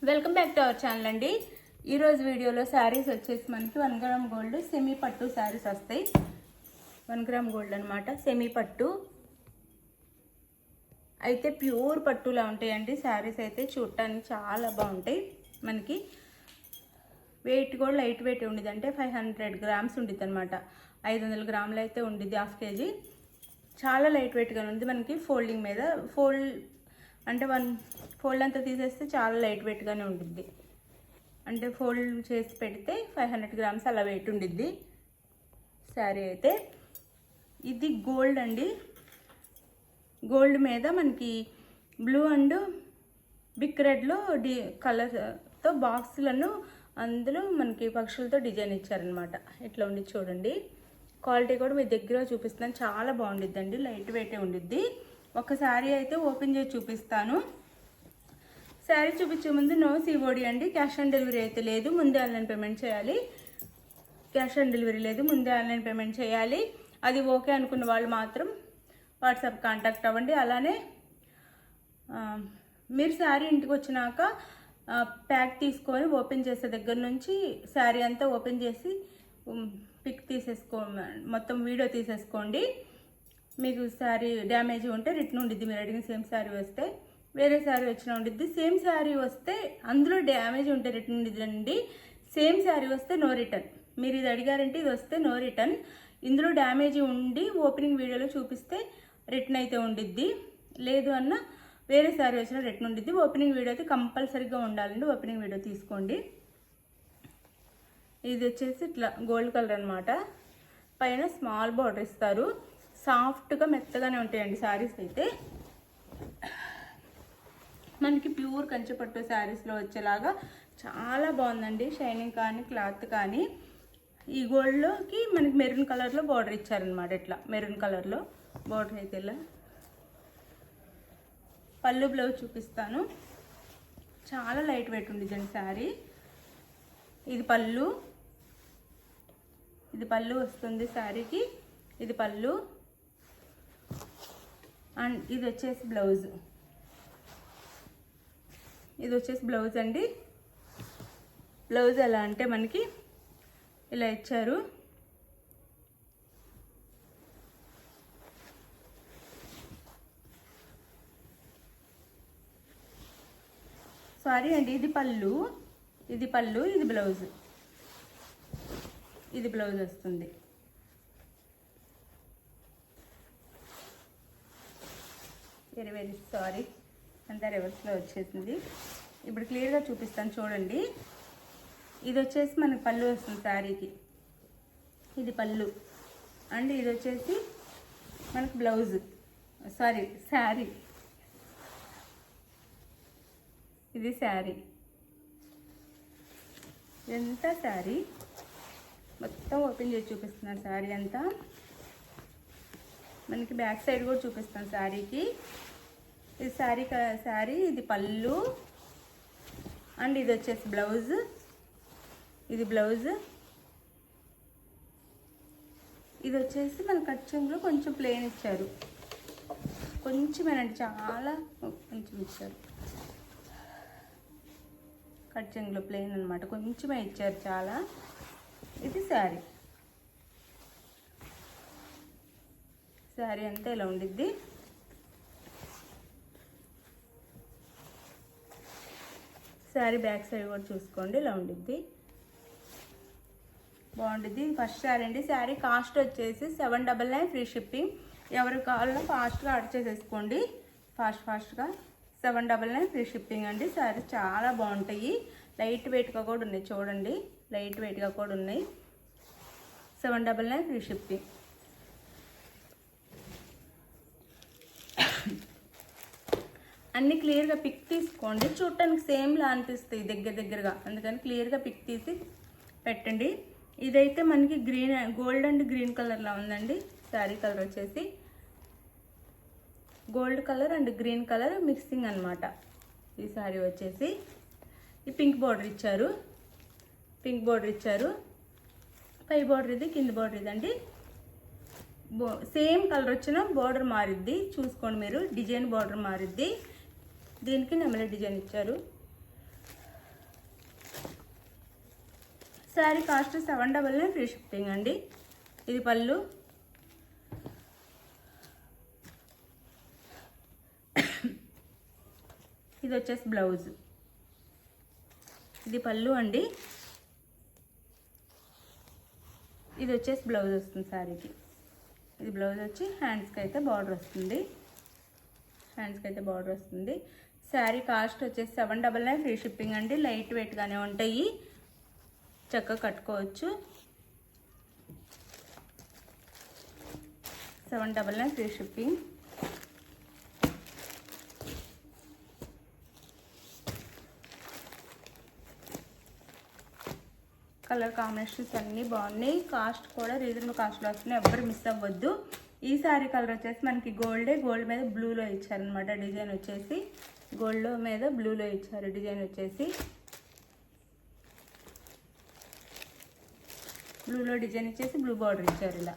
Welcome back to our channel అండి. ఈరోజు వీడియోలో శారీస్ వచ్చేసి మనకి 1 గ్రామ్ గోల్డ్ సెమీ పట్టు శారీస్ వస్తాయి. 1 గ్రామ్ గోల్డ్ అనమాట, సెమీ పట్టు అయితే ప్యూర్ పట్టులా ఉంటాయండి. శారీస్ అయితే చూడటానికి చాలా బాగుంటాయి. మనకి వెయిట్ కూడా లైట్ వెయిట్ ఉండేది, అంటే 500 గ్రామ్స్ ఉండిద్ది అనమాట. 500 గ్రాములు అయితే ఉండిద్ది, హాఫ్ కేజీ. చాలా లైట్ వెయిట్గా ఉంది. మనకి ఫోల్డింగ్ మీద అంటే ఫోల్డ్ అంతా తీసేస్తే చాలా లైట్ వెయిట్గానే ఉండిద్ది. అంటే ఫోల్డ్ చేసి పెడితే 500 గ్రామ్స్ అలా వెయిట్ ఉండిద్ది శారీ అయితే. ఇది గోల్డ్ అండి. గోల్డ్ మీద మనకి బ్లూ అండ్ బిగ్ రెడ్లో కలర్తో బాక్సులను అందులో మనకి పక్షులతో డిజైన్ ఇచ్చారనమాట. ఇట్లా ఉండి చూడండి. క్వాలిటీ కూడా మీ దగ్గర చూపిస్తున్నాను, చాలా బాగుండిద్దండి. లైట్ వెయిటే ఉండిద్ది. ఒక శారీ అయితే ఓపెన్ చేసి చూపిస్తాను. శారీ చూపించే ముందు నో సిఓడి అండి. క్యాష్ ఆన్ డెలివరీ అయితే లేదు, ముందే ఆన్లైన్ పేమెంట్ చేయాలి. క్యాష్ ఆన్ డెలివరీ లేదు, ముందే ఆన్లైన్ పేమెంట్ చేయాలి. అది ఓకే అనుకున్న వాళ్ళు మాత్రం వాట్సాప్ కాంటాక్ట్ అవ్వండి. అలానే మీరు శారీ ఇంటికి వచ్చినాక ప్యాక్ తీసుకొని ఓపెన్ చేసే దగ్గర నుంచి శారీ అంతా ఓపెన్ చేసి పిక్ మొత్తం వీడియో తీసేసుకోండి. మీకు శారీ డ్యామేజ్ ఉంటే రిటర్న్ ఉండిద్ది. మీరు అడిగిన సేమ్ శారీ వస్తే వేరే శారీ వచ్చినా ఉండిద్ది. సేమ్ శారీ వస్తే అందులో డ్యామేజ్ ఉంటే రిటర్న్ ఉండిద్దండి. సేమ్ శారీ వస్తే నో రిటర్న్. మీరు ఇది అడిగారంటే ఇది వస్తే నో రిటర్న్. ఇందులో డ్యామేజ్ ఉండి ఓపెనింగ్ వీడియోలో చూపిస్తే రిటర్న్ అయితే ఉండిద్ది. లేదు అన్న వేరే శారీ వచ్చినా రిటర్న్ ఉండిద్ది. ఓపెనింగ్ వీడియో అయితే కంపల్సరీగా ఉండాలండి. ఓపెనింగ్ వీడియో తీసుకోండి. ఇది వచ్చేసి ఇట్లా గోల్డ్ కలర్ అనమాట. పైన స్మాల్ బార్డర్ ఇస్తారు. సాఫ్ట్గా మెత్తగానే ఉంటాయండి శారీస్ అయితే. మనకి ప్యూర్ కంచిపట్టు శారీస్లో వచ్చేలాగా చాలా బాగుందండి. షైనింగ్ కానీ క్లాత్ కానీ. ఈ గోల్డ్లోకి మనకి మెరూన్ కలర్లో బార్డర్ ఇచ్చారనమాట. ఇట్లా మెరూన్ కలర్లో బార్డర్ అయితే ఇలా. పళ్ళు బ్లౌజ్ చూపిస్తాను. చాలా లైట్ వెయిట్ ఉండిద్దండి శారీ. ఇది పళ్ళు వస్తుంది శారీకి. ఇది పళ్ళు అండ్ ఇది వచ్చేసి బ్లౌజ్. ఇది వచ్చేసి బ్లౌజ్ అండి. బ్లౌజ్ ఎలా అంటే మనకి ఇలా ఇచ్చారు. సారీ అండి, ఇది పళ్ళు, ఇది బ్లౌజ్. ఇది బ్లౌజ్ వస్తుంది. వెరీ సారీ, అంతా రివర్స్లో వచ్చేసింది. ఇప్పుడు క్లియర్గా చూపిస్తాను చూడండి. ఇది వచ్చేసి మనకి పళ్ళు వస్తుంది శారీకి. ఇది పళ్ళు అండ్ ఇది వచ్చేసి మనకి బ్లౌజ్, శారీ. ఇది శారీ. ఇదంతా శారీ. మొత్తం ఓపెన్ చేసి చూపిస్తున్నాను శారీ అంతా. మనకి బ్యాక్ సైడ్ కూడా చూపిస్తాను శారీకి. ఇది శారీ, ఇది పళ్ళు అండ్ ఇది వచ్చేసి బ్లౌజ్. ఇది బ్లౌజ్. ఇది వచ్చేసి మన కట్ చెంగులో కొంచెం ప్లెయిన్ ఇచ్చారు. కొంచెమేనండి, చాలా కొంచెం ఇచ్చారు. కట్ చెంగులో ప్లెయిన్ అనమాట, కొంచెమే ఇచ్చారు చాలా. ఇది శారీ. శారీ అంతా ఇలా ఉండిద్ది. శారీ బ్యాక్ సైడ్ కూడా చూసుకోండి, ఇలా ఉండిద్ది. బాగుండిద్ది. ఫస్ట్ శారీ అండి. శారీ కాస్ట్ వచ్చేసి 799 ఫ్రీ షిప్పింగ్. ఎవరు కావాలన్నా ఫాస్ట్గా ఆర్డర్ చేసేసుకోండి. ఫాస్ట్గా 799 ఫ్రీ షిప్పింగ్ అండి. శారీ చాలా బాగుంటాయి. లైట్ వెయిట్గా కూడా ఉన్నాయి చూడండి. లైట్ వెయిట్గా కూడా ఉన్నాయి. 799 ఫ్రీ షిప్పింగ్. అన్నీ క్లియర్గా పిక్ తీసుకోండి. చూడటానికి సేమ్లా అనిపిస్తాయి దగ్గరగా, అందుకని క్లియర్గా పిక్ తీసి పెట్టండి. ఇదైతే మనకి గోల్డ్ అండ్ గ్రీన్ కలర్లా ఉందండి. శారీ కలర్ వచ్చేసి gold colour and green colour mixing అనమాట. ఈ శారీ వచ్చేసి ఈ పింక్ బార్డర్ ఇచ్చారు. పై బార్డర్ ఇది, కింద బార్డర్ ఇదండి. సేమ్ కలర్ వచ్చిన బార్డర్ మారిద్ది, చూసుకోండి మీరు. డిజైన్ బార్డర్ మారిద్ది. దీనికి నెమలి డిజైన్ ఇచ్చారు. శారీ కాస్ట్ 799 ఫ్రీ షిప్పింగ్ అండి. ఇది పళ్ళు, ఇది వచ్చేసి బ్లౌజ్. ఇది పళ్ళు అండి, ఇది వచ్చేసి బ్లౌజ్ వస్తుంది శారీకి. ఇది బ్లౌజ్ వచ్చి హ్యాండ్స్కి అయితే బార్డర్ వస్తుంది, శారీ కాస్ట్ వచ్చేసి 799 ఫ్రీ షిప్పింగ్ అండి. లైట్ వెయిట్గానే ఉంటాయి, చక్కగా కట్టుకోవచ్చు. 799 ఫ్రీ షిప్పింగ్. కలర్ కాంబినేషన్స్ అన్నీ బాగున్నాయి, కాస్ట్ కూడా రీజనబుల్ కాస్ట్లో వస్తున్నాయి, ఎవ్వరు మిస్ అవ్వద్దు. ఈ శారీ కలర్ వచ్చేసి మనకి గోల్డ్ మీద బ్లూలో ఇచ్చారనమాట. డిజైన్ వచ్చేసి గోల్డ్ మీద బ్లూలో ఇచ్చారు, డిజైన్ వచ్చేసి బ్లూలో డిజైన్ ఇచ్చేసి బ్లూ బార్డర్ ఇచ్చారు ఇలా.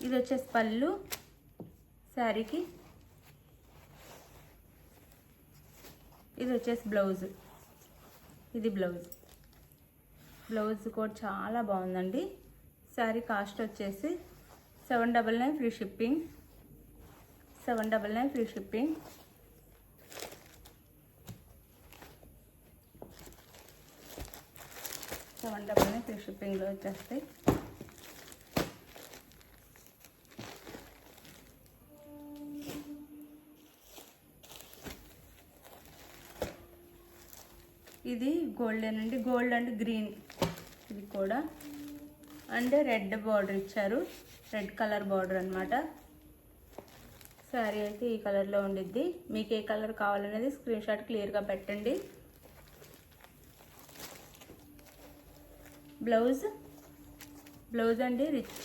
ఇది వచ్చేసి పళ్ళు శారీకి, ఇది వచ్చేసి బ్లౌజ్. ఇది బ్లౌజ్ కూడా చాలా బాగుందండి. శారీ కాస్ట్ వచ్చేసి 799 free shipping. 799 free shipping. Free షిప్పింగ్లో వచ్చేస్తాయి. ఇది గోల్డెన్ అండి, గోల్డ్ అండ్ గ్రీన్. ఇది కూడా అండ్ రెడ్ బార్డర్ ఇచ్చారు, రెడ్ కలర్ బార్డర్ అనమాట. శారీ అయితే ఈ కలర్లో ఉండిద్ది. మీకు ఏ కలర్ కావాలనేది స్క్రీన్ షాట్ క్లియర్గా పెట్టండి. బ్లౌజ్ అండి రిచ్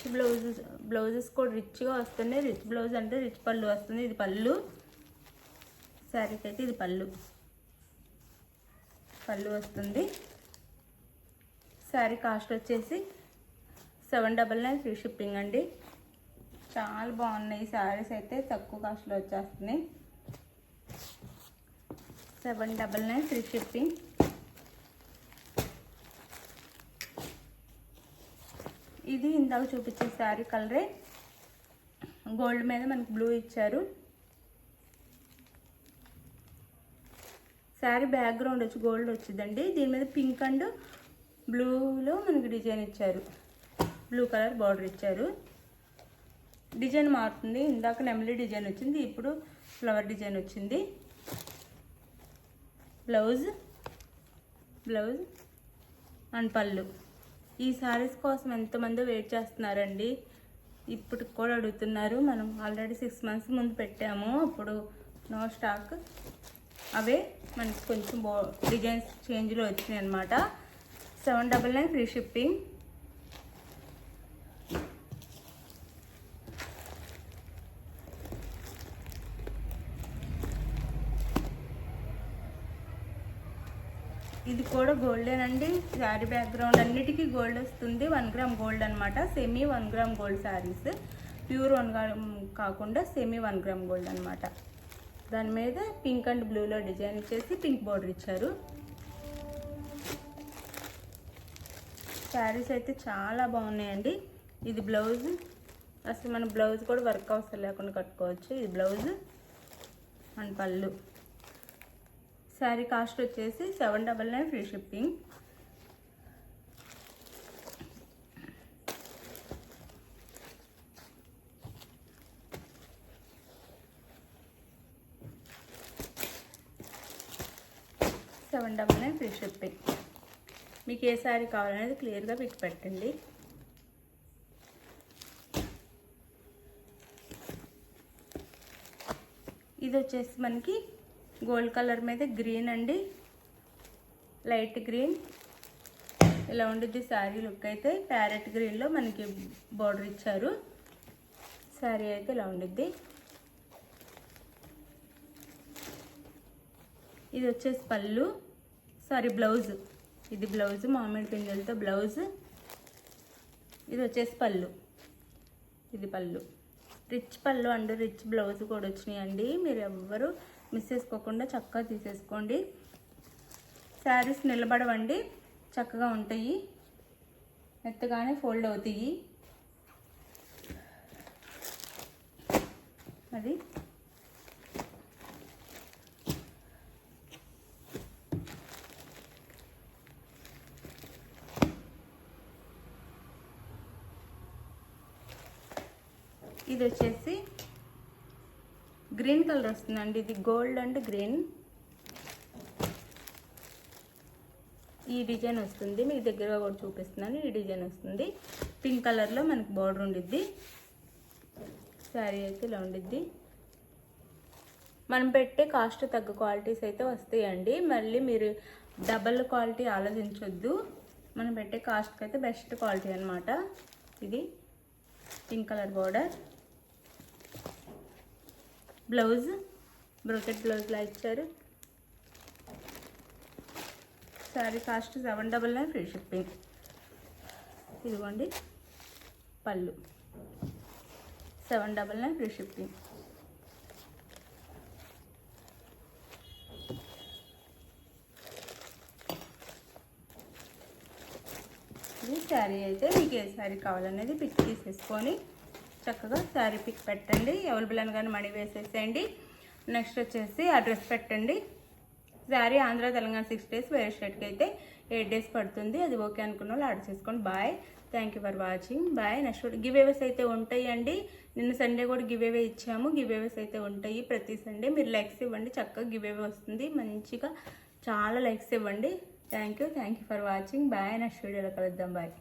బ్లౌజెస్ కూడా రిచ్గా వస్తున్నాయి. రిచ్ బ్లౌజ్ అంటే రిచ్ పళ్ళు వస్తుంది. ఇది పళ్ళు, శారీకి అయితే ఇది పళ్ళు వస్తుంది. శారీ కాస్ట్ వచ్చేసి 799 ఫ్రీ షిప్పింగ్ అండి. చాలా బాగున్నాయి శారీస్ అయితే, తక్కువ కాస్ట్లో వచ్చేస్తున్నాయి. 799 ఫ్రీ షిప్పింగ్. ఇది ఇందాక చూపించే శారీ కలరే, గోల్డ్ మీద మనకి బ్లూ ఇచ్చారు. శారీ బ్యాక్గ్రౌండ్ వచ్చి గోల్డ్ వచ్చిందండి, దీని మీద పింక్ అండ్ బ్లూలో మనకి డిజైన్ ఇచ్చారు, బ్లూ కలర్ బార్డర్ ఇచ్చారు. డిజైన్ మారుతుంది, ఇందాక నెమలి డిజైన్ వచ్చింది, ఇప్పుడు ఫ్లవర్ డిజైన్ వచ్చింది. బ్లౌజ్ అండ్ పళ్ళు. ఈ శారీస్ కోసం ఎంతమంది వెయిట్ చేస్తున్నారండి, ఇప్పటికి కూడా అడుగుతున్నారు. మనం ఆల్రెడీ 6 months ముందు పెట్టాము, అప్పుడు నో స్టాక్. అవే మనకి కొంచెం డిజైన్స్ చేంజ్లో వచ్చినాయి అనమాట. 799 ఫ్రీ షిప్పింగ్. ఇది కూడా గోల్డేనండి, శారీ బ్యాక్గ్రౌండ్ అన్నిటికీ గోల్డ్ వస్తుంది. 1 gram గోల్డ్ అనమాట, semi 1 gram gold saris, pure 1 gram కాకుండా సెమీ 1 gram గోల్డ్ అనమాట. దాని మీద పింక్ అండ్ బ్లూలో డిజైన్ ఇచ్చేసి పింక్ బార్డర్ ఇచ్చారు. శారీస్ అయితే చాలా బాగున్నాయండి. ఇది బ్లౌజ్, అసలు మన బ్లౌజ్ కూడా వర్క్ అవసరం లేకుండా కట్టుకోవచ్చు. ఇది బ్లౌజ్ అండ్ పళ్ళు. శారీ కాస్ట్ వచ్చేసి 799 ఫ్రీ షిప్పింగ్. Free shipping. మీకు ఏ శారీ కావాలనేది క్లియర్గా పిక్ పెట్టండి. ఇది వచ్చేసి మనకి గోల్డ్ కలర్ మీద గ్రీన్ అండి, లైట్ గ్రీన్ ఇలా ఉండిద్ది శారీ లుక్ అయితే. ప్యారెట్ గ్రీన్లో మనకి బార్డర్ ఇచ్చారు. శారీ అయితే ఇలా ఉండిద్ది. ఇది వచ్చేసి పళ్ళు, సారీ బ్లౌజ్. ఇది బ్లౌజ్, మామిడి పిందెలతో బ్లౌజ్. ఇది వచ్చేసి పళ్ళు, ఇది పళ్ళు. రిచ్ పళ్ళు అండ్ రిచ్ బ్లౌజ్ కూడా వచ్చినాయండి. మీరు ఎవ్వరు మిస్ చేసుకోకుండా చక్కగా తీసేసుకోండి. శారీస్ నిలబడవండి, చక్కగా ఉంటాయి, మెత్తగానే ఫోల్డ్ అవుతాయి. అది ఇది వచ్చేసి గ్రీన్ కలర్ వస్తుందండి. ఇది గోల్డ్ అండ్ గ్రీన్ ఈ డిజైన్ వస్తుంది. మీకు దగ్గరగా కూడా చూపిస్తున్నాను. ఈ డిజైన్ వస్తుంది. పింక్ కలర్లో మనకి బార్డర్ ఉండిద్ది. శారీ అయితే ఇలా ఉండిద్ది. మనం పెట్టే కాస్ట్ తగ్గ క్వాలిటీస్ అయితే వస్తాయండి. మళ్ళీ మీరు డబల్ క్వాలిటీ ఆలోచించొద్దు. మనం పెట్టే కాస్ట్కి అయితే బెస్ట్ క్వాలిటీ అనమాట. ఇది pink colour border. Blouse brocade బ్లౌజ్లా ఇచ్చారు. Sari cost 799 free shipping. ఇదిగోండి పళ్ళు 799 ఫ్రీ షిప్పింగ్. ఇది శారీ అయితే మీకు ఏ శారీ కావాలనేది పిక్ తీసేసుకొని చక్కగా శారీ పిక్ పెట్టండి. అవైలబుల్ అనగానే మనీ వేసేసేయండి. నెక్స్ట్ వచ్చేసి అడ్రస్ పెట్టండి. శారీ ఆంధ్ర తెలంగాణ 6 days, వేరే స్టేట్కి అయితే 8 days పడుతుంది. అది ఓకే అనుకున్న వాళ్ళు ఆర్డర్ చేసుకోండి. Bye, thank you for watching. Bye. Next giveaways అయితే ఉంటాయండి. నిన్న సండే కూడా గివ్ అవే ఇచ్చాము. గివ్ అవేస్ అయితే ఉంటాయి ప్రతి సండే. మీరు లైక్స్ ఇవ్వండి, చక్కగా గివ్ అవే వస్తుంది. మంచిగా చాలా లైక్స్ ఇవ్వండి. Thank you for watching. Bye. Next వీడియోలో కలుద్దాం. బాయ్.